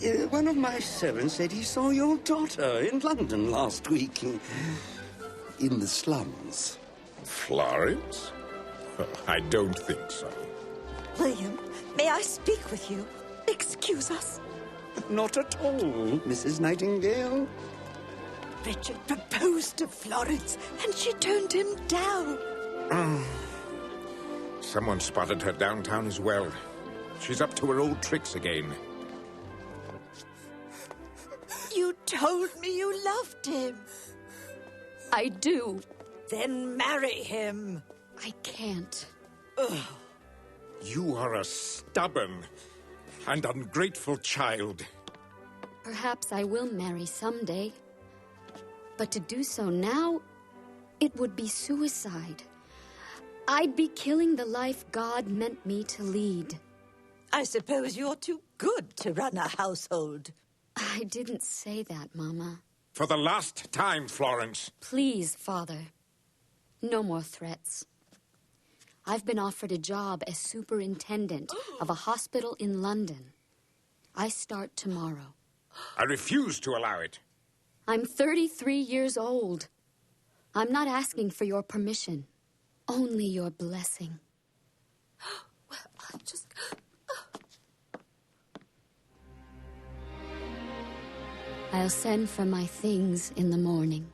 One of my servants said he saw your daughter in London last week. In the slums. Florence? I don't think so. William, may I speak with you? Excuse us. Not at all, Mrs. Nightingale. Richard proposed to Florence, and she turned him down. Someone spotted her downtown as well. She's up to her old tricks again. You told me you loved him. I do. Then marry him. I can't. Ugh. You are a stubborn and ungrateful child. Perhaps I will marry someday. But to do so now, it would be suicide. I'd be killing the life God meant me to lead. I suppose you're too good to run a household. I didn't say that, Mama. For the last time, Florence. Please, Father. No more threats. I've been offered a job as superintendent of a hospital in London. I start tomorrow. I refuse to allow it. I'm 33 years old. I'm not asking for your permission. Only your blessing. Well, I'll just... I'll send for my things in the morning.